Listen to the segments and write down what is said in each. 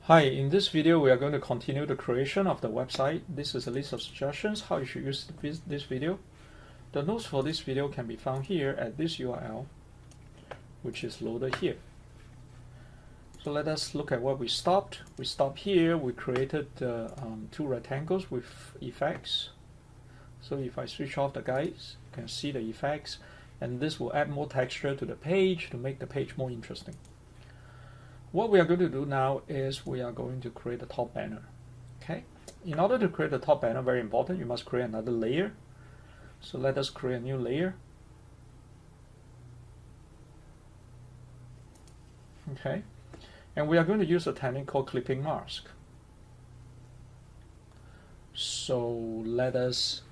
Hi, in this video we are going to continue the creation of the website. This is a list of suggestions how you should use this video. The notes for this video can be found here at this URL, which is loaded here. So let us look at what we stopped. We stopped here. We created two rectangles with effects. So if I switch off the guides, you can see the effects, and this will add more texture to the page to make the page more interesting. What we are going to do now is we are going to create a top banner. Okay. In order to create a top banner, very important, you must create another layer. So let us create a new layer. Okay. And we are going to use a technique called clipping mask. So let us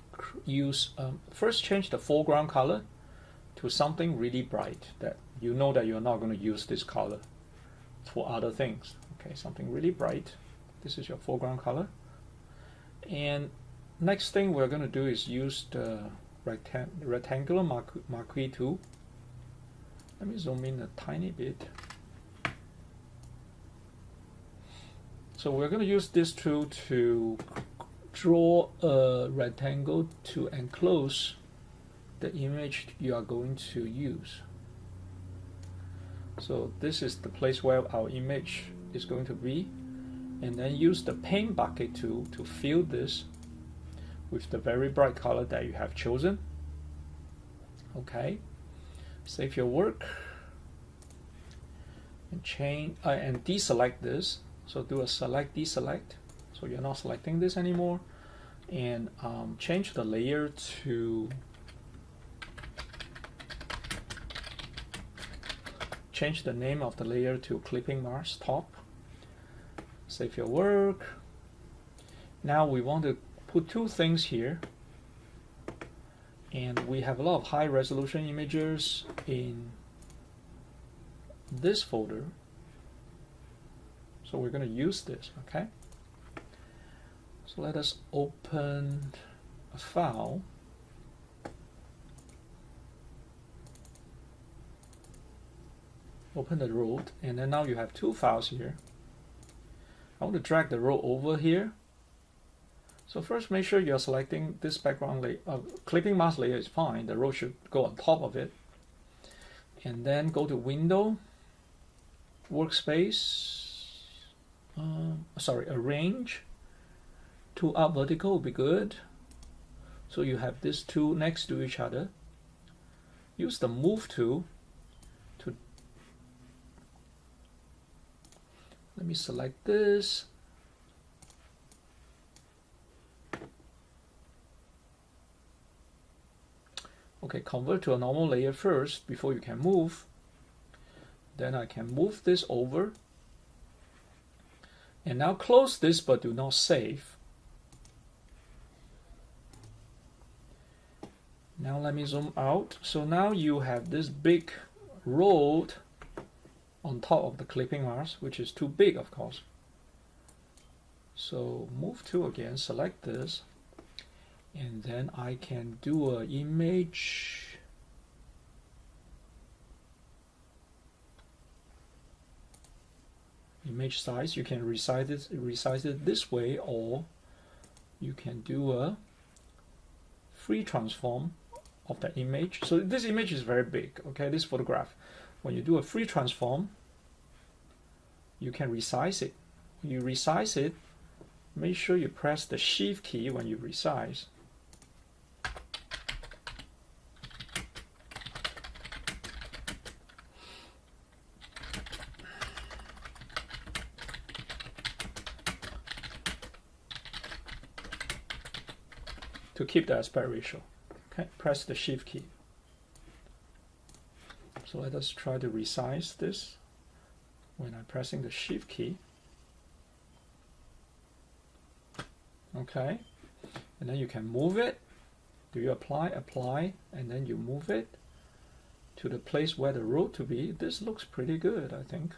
use first change the foreground color to something really bright that you know that you're not going to use this color for other things. Okay, something really bright. This is your foreground color. And next thing we're going to do is use the rectangular marquee tool. Let me zoom in a tiny bit. So we're going to use this tool to draw a rectangle to enclose the image you are going to use. So this is the place where our image is going to be, and then use the paint bucket tool to fill this with the very bright color that you have chosen. Okay, save your work and change and deselect this. So do a select deselect, so you're not selecting this anymore, and change the layer to change the name of the layer to clipping mask top. Save your work. Now we want to put two things here, and we have a lot of high resolution images in this folder, so we're going to use this. Okay, so let us open a file. Open the road, and then now you have two files here. I want to drag the road over here. So first make sure you're selecting this background layer. Clipping mask layer is fine, the road should go on top of it. And then go to Window, Workspace, Arrange. Two up vertical will be good. So you have these two next to each other. Use the Move tool. Let me select this. Okay, convert to a normal layer first before you can move. Then I can move this over. And now close this, but do not save. Now let me zoom out. So now you have this big road on top of the clipping mask, which is too big, of course. So move to again, select this, and then I can do an image. Image size, you can resize it this way, or you can do a free transform of the image. So this image is very big, okay, this photograph. When you do a free transform, you can resize it. When you resize it, make sure you press the Shift key when you resize. To keep the aspect ratio. Okay, press the Shift key. So let us try to resize this when I'm pressing the Shift key. Okay, and then you can move it. Do you apply, and then you move it to the place where the road to be. This looks pretty good, I think.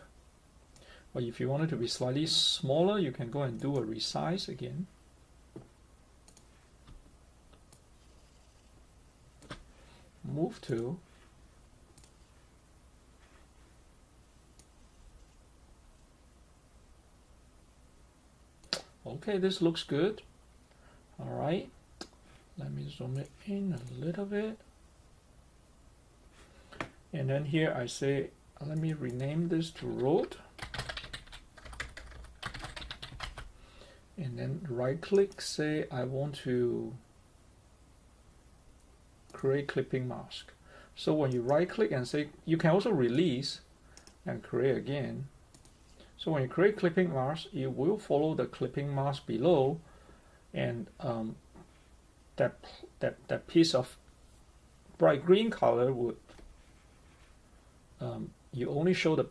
But if you want it to be slightly smaller, you can go and do a resize again. Move to. Okay, this looks good. All right, let me zoom it in a little bit. And then here I say, let me rename this to road. And then right click, say I want to create clipping mask. So when you right click and say, you can also release and create again. So when you create clipping mask, it will follow the clipping mask below, and that piece of bright green color would you only show the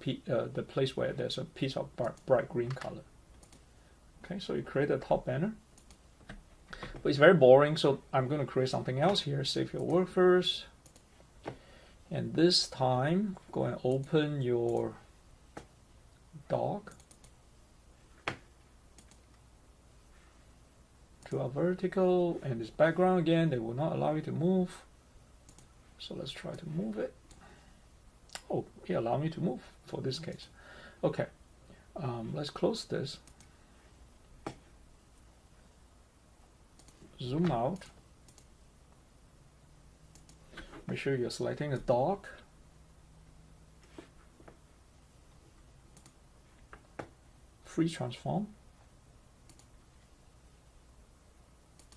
place where there's a piece of bright green color. Okay, so you create a top banner, but it's very boring, so I'm going to create something else here. Save your work first, and this time go and open your dock to a vertical, and this background again, they will not allow you to move. So let's try to move it. Oh, it allowed me to move for this case. Okay, let's close this. Zoom out. Make sure you're selecting a dock. Free transform.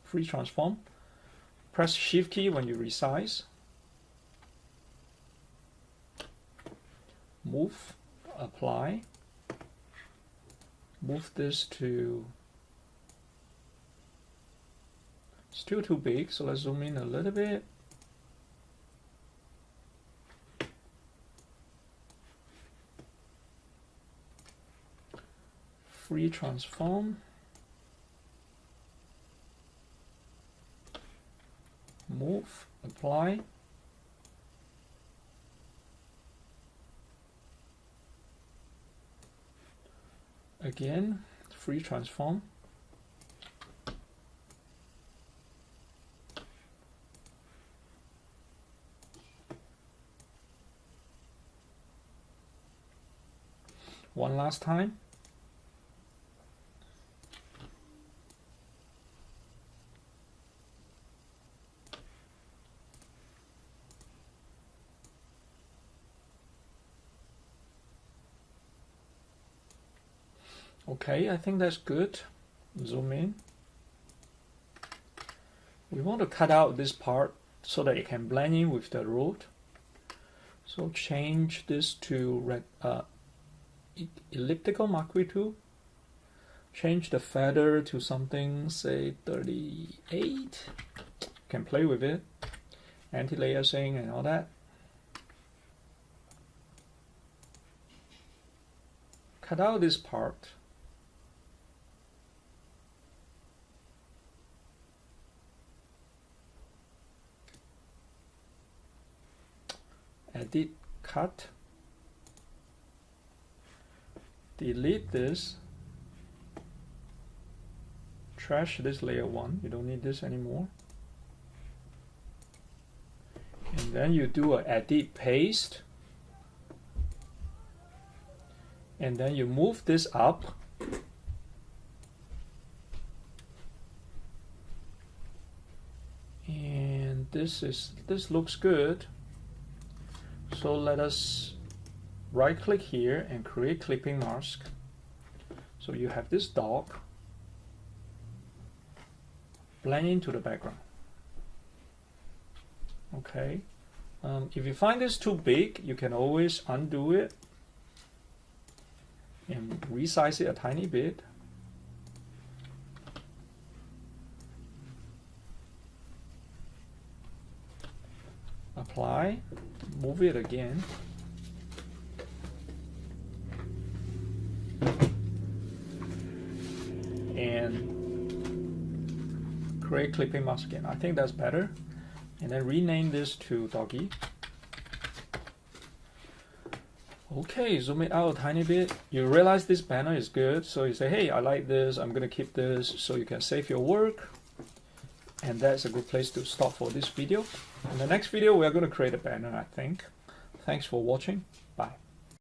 Free transform. Press Shift key when you resize. Move, apply. Move this to, still too big, so let's zoom in a little bit. Free transform. Move, apply. Again, free transform. One last time. Okay, I think that's good. Zoom in. We want to cut out this part so that it can blend in with the road. So change this to elliptical Marquee 2. Change the feather to something, say 38. You can play with it. Anti-aliasing and all that. Cut out this part. Edit, cut, delete this, trash this layer 1, you don't need this anymore, and then you do a edit paste, and then you move this up, and this looks good. So let us right click here and create clipping mask. So you have this dock, blend into the background. Okay, if you find this too big, you can always undo it and resize it a tiny bit. Apply, move it again. And create clipping mask again. I think that's better. And then rename this to doggy. Okay, zoom it out a tiny bit. You realize this banner is good, so you say, hey, I like this, I'm gonna keep this, so you can save your work. And that's a good place to stop for this video. In the next video, we are going to create a banner, I think. Thanks for watching. Bye.